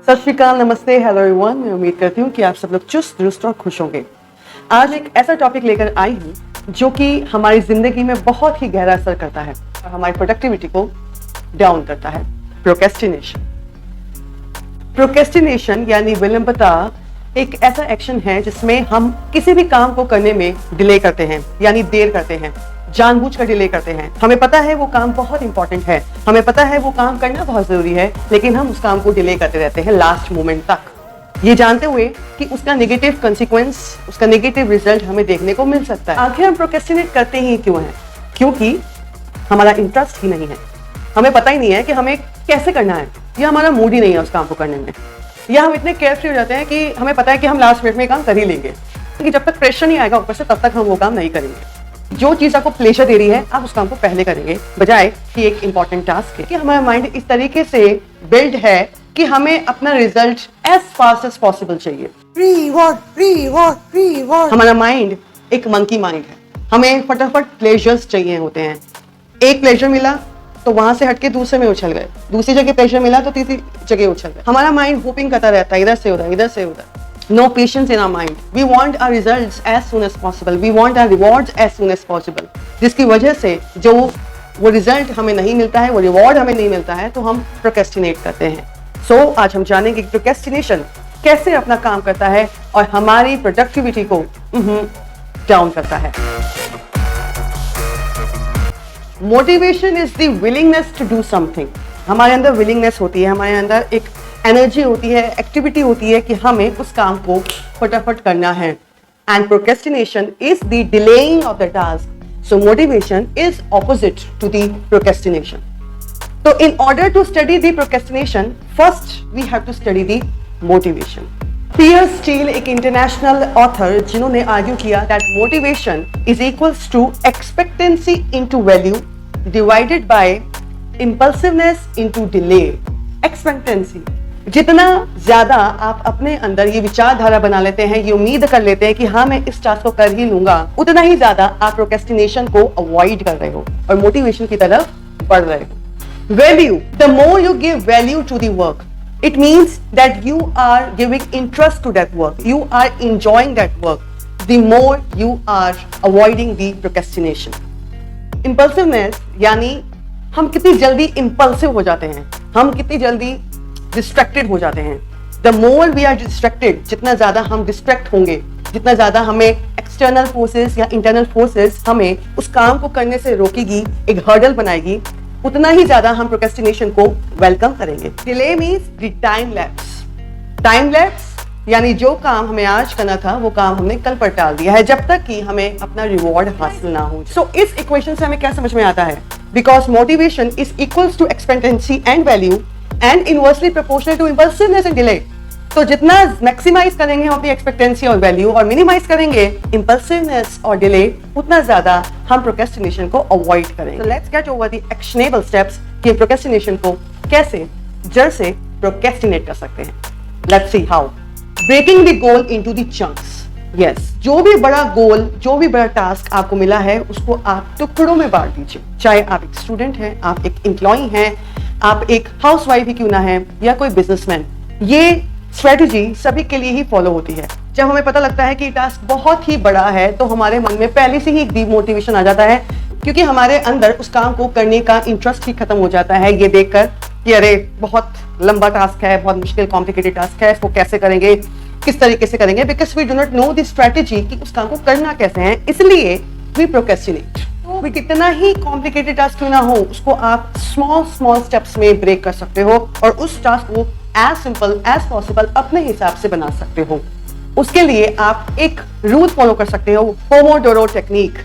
सत श्री अकाल, नमस्ते, हेलो एवरीवन। मैं उम्मीद करती हूँ कि आप सब लोग चुस्त दुरुस्त और खुश होंगे। आज एक ऐसा टॉपिक लेकर आई हूँ जो कि हमारी जिंदगी में बहुत ही गहरा असर करता है और हमारी प्रोडक्टिविटी को डाउन करता है। प्रोक्रेस्टिनेशन। प्रोक्रेस्टिनेशन यानी विलंबता एक ऐसा एक्शन है जिसमें हम किसी भी काम को करने में डिले करते हैं, यानी देर करते हैं, जानबूझकर डिले करते हैं। हमें पता है वो काम बहुत इंपॉर्टेंट है, हमें पता है वो काम करना बहुत जरूरी है, लेकिन हम उस काम को डिले करते रहते हैं लास्ट मोमेंट तक, ये जानते हुए कि उसका नेगेटिव कंसीक्वेंस, उसका नेगेटिव रिजल्ट हमें देखने को मिल सकता है। आखिर हम प्रोक्रेस्टिनेट करते ही क्यों हैं? क्योंकि हमारा इंटरेस्ट ही नहीं है, हमें पता ही नहीं है कि हमें कैसे करना है, या हमारा मूड ही नहीं है उस काम को करने में, या हम इतने केयरफ्री हो जाते हैं कि हमें पता है कि हम लास्ट मिनट में काम कर ही लेंगे, क्योंकि जब तक प्रेशर नहीं आएगा ऊपर से तब तक हम वो काम नहीं करेंगे। जो चीज आपको प्लेजर दे रही है आप उस काम को पहले करेंगे, बजाय कि एक इंपॉर्टेंट टास्क है। कि हमारा माइंड इस तरीके से बिल्ड है कि हमें अपना result as fast as possible चाहिए। हमारा माइंड एक मंकी माइंड है, हमें फटाफट प्लेजर्स चाहिए होते हैं। एक प्लेजर मिला तो वहां से हटके दूसरे में उछल गए, दूसरी जगह प्लेजर मिला तो तीसरी जगह उछल गए। हमारा माइंड होपिंग करता रहता है, इधर से उधर, इधर से उधर। No patience in our mind. We want our results as soon as possible. We want our rewards as soon as possible. जिसकी वजह से जो वो रिजल्ट हमें नहीं मिलता है, वो रिवॉर्ड हमें नहीं मिलता है, तो हम प्रोक्रेस्टिनेट करते हैं। So, आज हम जानेंगे कि प्रोक्रेस्टिनेशन कैसे अपना काम करता है और हमारी प्रोडक्टिविटी को डाउन करता है। Motivation is the willingness to do something. हमारे अंदर विलिंगनेस होती है, हमारे अंदर एक एनर्जी होती है, एक्टिविटी होती है कि हमें उस काम को फटाफट करना है। And procrastination is the delaying of the task. So motivation is opposite to the procrastination. तो in order to study the procrastination, first we have to study the motivation. Piers Steel एक इंटरनेशनल ऑथर जिन्होंने argue किया that motivation is equals to expectancy into value divided by impulsiveness into delay. Expectancy, जितना ज्यादा आप अपने अंदर ये विचारधारा बना लेते हैं, ये उम्मीद कर लेते हैं कि हाँ मैं इस टास्क को कर ही लूंगा, उतना ही ज्यादा आप प्रोक्रेस्टिनेशन को अवॉइड कर रहे हो और मोटिवेशन की तरफ बढ़ रहे हो। Value, the more you give value to the work, it means that you are giving interest to that work, you are enjoying that work, the more you are avoiding the procrastination. Impulsiveness यानी हम कितनी जल्दी impulsive हो जाते हैं, हम कितनी जल्दी डिस्ट्रैक्टेड हो जाते हैं। The more we are distracted, जितना ज्यादा हम डिस्ट्रैक्ट होंगे, जितना ज्यादा हमें एक्सटर्नल फोर्सेस या इंटरनल फोर्सेस हमें उस काम को करने से रोकेगी, एक हर्डल बनाएगी, उतना ही ज्यादा हम प्रोक्रेस्टिनेशन को वेलकम करेंगे। Delay means the time lapse. Time lapse यानी जो काम हमें आज करना था वो काम हमने कल पर टाल दिया है, जब तक कि हमें अपना रिवॉर्ड हासिल ना हो। सो इस इक्वेशन से हमें क्या समझ में आता है? Because motivation is equals to expectancy and value and inversely proportional to impulsiveness and delay. तो जितना मैक्सिमाइज करेंगे हम अपनी एक्सपेक्टेंसी और वैल्यू और मिनिमाइज करेंगे इंपल्सिवनेस और डिले, उतना ज्यादा हम प्रोक्रेस्टिनेशन को अवॉइड करेंगे। Let's get over the actionable steps कि प्रोक्रेस्टिनेशन को कैसे जड़ से प्रोक्रेस्टिनेट कर सकते हैं। Let's see how. Breaking the goal into the chunks. Yes, जो भी बड़ा गोल, जो भी बड़ा टास्क आपको मिला है उसको आप टुकड़ों में बांट दीजिए। चाहे आप एक स्टूडेंट हैं, आप एक एम्प्लॉय हैं, आप एक हाउसवाइफ ही क्यों ना है, या कोई बिजनेसमैन। ये स्ट्रेटजी सभी के लिए ही फॉलो होती है। जब हमें पता लगता है कि टास्क बहुत ही बड़ा है तो हमारे मन में पहले से ही डिमोटिवेशन आ जाता है, क्योंकि हमारे अंदर उस काम को करने का इंटरेस्ट ही खत्म हो जाता है ये देखकर कि अरे बहुत लंबा टास्क है, बहुत मुश्किल कॉम्प्लिकेटेड टास्क है, इसको कैसे करेंगे, किस तरीके से करेंगे, because we do not know the strategy कि उस काम को करना कैसे है, इसलिए वी प्रोक्रेस्टिनेट। तो कितना ही कॉम्प्लिकेटेड टास्क क्यों ना हो, उसको आप स्मॉल स्टेप्स में ब्रेक कर सकते हो और उस टास्क को एज सिंपल एज पॉसिबल अपने हिसाब से बना सकते हो। उसके लिए आप एक रूल फॉलो कर सकते हो, Pomodoro technique.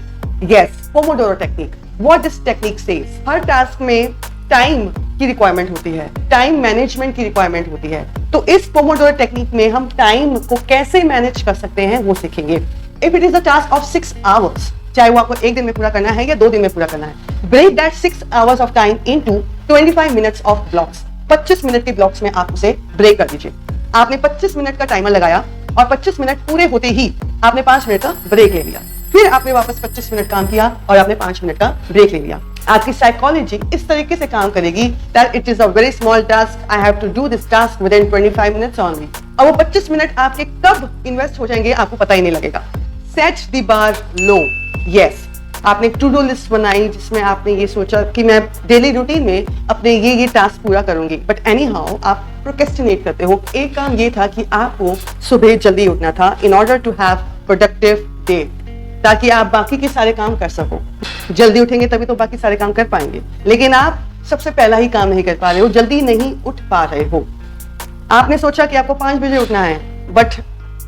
Yes, Pomodoro technique. What this technique says, her task में टाइम की रिक्वायरमेंट होती है, टाइम मैनेजमेंट की रिक्वायरमेंट होती है। तो इस पोमोडोरो टेक्निक में हम टाइम को कैसे मैनेज कर सकते हैं वो सीखेंगे। If it is a task of 6 hours, चाहे वो आपको एक दिन में पूरा करना है या 2 दिन में पूरा करना है, break that 6 hours of time into 25 minutes of blocks. 25 minute के ब्लॉक्स में आप उसे ब्रेक कर दीजिए। आपने 25 मिनट का टाइमर लगाया और 25 मिनट पूरे होते ही आपने 5 मिनट का ब्रेक ले लिया, फिर आपने वापस 25 मिनट काम किया और आपने 5 मिनट का ब्रेक ले लिया। आपकी साइकोलॉजी इस तरीके से काम करेगी that it is a very small task, I have to do this task within 25 minutes only. और वो 25 मिनट आपके कब इन्वेस्ट हो जाएंगे आपको पता ही नहीं लगेगा। Set the bar low. Yes, आपने एक टू डू लिस्ट बनाई जिसमें आपने ये सोचा कि मैं डेली रूटीन में अपने ये टास्क पूरा करूंगी, बट एनी हाउ आप प्रोक्रेस्टिनेट करते हो। एक काम ये था कि आपको सुबह जल्दी उठना था in order to have productive day, ताकि आप बाकी के सारे काम कर सको। जल्दी उठेंगे तभी तो बाकी सारे काम कर पाएंगे, लेकिन आप सबसे पहला ही काम नहीं कर पा रहे हो, जल्दी नहीं उठ पा रहे हो। आपने सोचा कि आपको 5 बजे उठना है, बट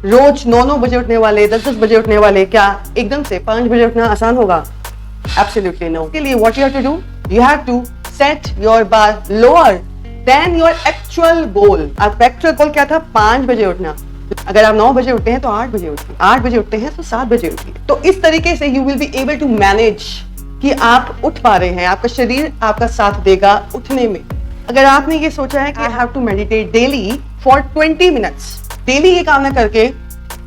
रोज 9 बजे उठने वाले, 10 बजे उठने वाले, क्या एकदम से 5 बजे उठना आसान होगा? Absolutely no. के लिए what you have to do? You have to set your bar lower than your actual goal. आपका actual goal क्या था? 5 बजे उठना। अगर आप 9 बजे उठते हैं तो 8 बजे उठिए, 8 बजे उठते हैं तो 7 बजे उठिए। तो इस तरीके से you will be able to manage कि आप उठ पा रहे हैं, आपका शरीर आपका साथ देगा उठने में। अगर आपने ये सोचा है कि I have to meditate daily for 20 minutes, daily ये काम ना करके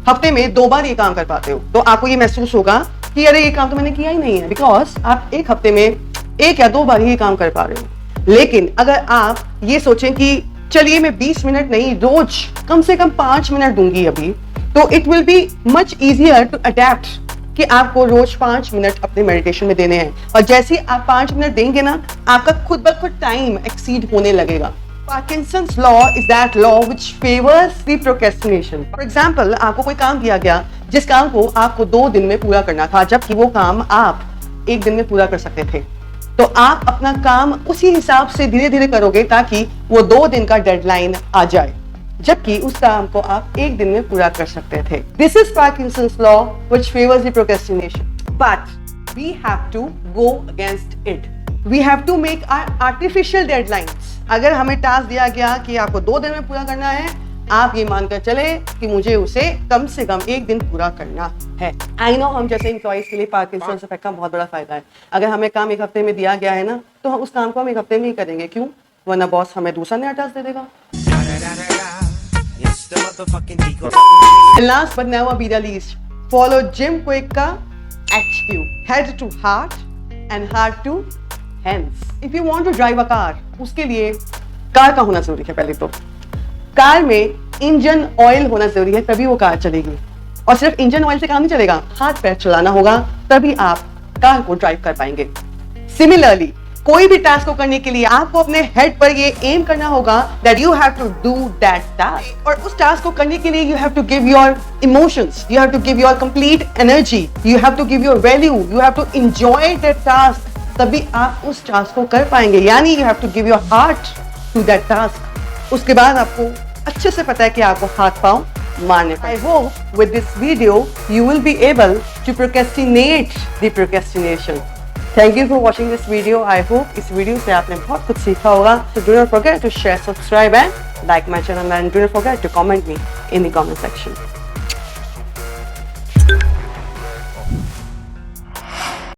हफ्ते में 2 बार ये काम कर पाते हो, तो आपको ये महसूस होगा कि अरे ये काम तो मैंने किया ही नहीं है, बिकॉज आप एक हफ्ते में 1 या 2 बार ही ये काम कर पा रहे हो। लेकिन अगर आप ये सोचें कि चलिए मैं 20 मिनट नहीं, रोज कम से कम 5 मिनट दूंगी अभी, तो it will be much easier to adapt कि आपको रोज 5 मिनट अपने मेडिटेशन में देने हैं। और जैसे ही आप 5 मिनट देंगे ना, आपका खुद ब खुद टाइम एक्सीड होने लगेगा। Parkinson's law is that law which favors the procrastination. For example, आपको कोई काम दिया गया जिस काम को आपको 2 दिन में पूरा करना था, जबकि वो काम आप 1 दिन में पूरा कर सकते थे। तो आप अपना काम उसी हिसाब से धीरे धीरे करोगे ताकि वो 2 दिन का डेडलाइन आ जाए, जबकि उस काम को आप 1 दिन में पूरा कर सकते थे। This is Parkinson's law which favors the procrastination. But we have to go against it. We have to make our artificial deadlines. अगर हमें टास्क दिया गया कि आपको 2 दिन में पूरा करना है, आप ये मानकर चले कि मुझे उसे कम से कम 1 दिन पूरा करना है। आई नो हम जैसे एम्प्लॉइज के लिए पार्किंसंस इफेक्ट का बहुत बड़ा फायदा है। अगर हमें काम 1 हफ्ते में दिया गया है ना, तो हम उस काम को हम 1 हफ्ते में ही करेंगे। क्यों? वरना बॉस हमें दूसरा नया टास्क दे देगा। Last but never be the least, follow Jim Kwik का HQ, head to heart and heart to hands. If you want to drive a car, उसके लिए कार का होना जरूरी है। पहले तो कार में इंजन ऑयल होना जरूरी है, तभी वो कार चलेगी। और सिर्फ इंजन ऑयल से काम नहीं चलेगा, हाथ पैर चलाना होगा, तभी आप कार को ड्राइव कर पाएंगे। सिमिलरली कोई भी टास्क को करने के लिए आपको अपने हेड पर ये एम करना होगा that you have to do that task. और उस टास्क को करने के लिए you have to give your emotions, you have to give your complete energy, you have to give your value, you have to enjoy that task, तभी आप उस task को कर पाएंगे। यानी you have to give your heart to that task. उसके बाद आपको अच्छे से पता है कि आपको हाथ पांव मारने। I hope with this video you will be able to procrastinate the procrastination. Thank you for watching this video. I hope इस वीडियो से आपने बहुत कुछ सीखा होगा। So do not forget to share, subscribe and like my channel and do not forget to comment me in the comment section.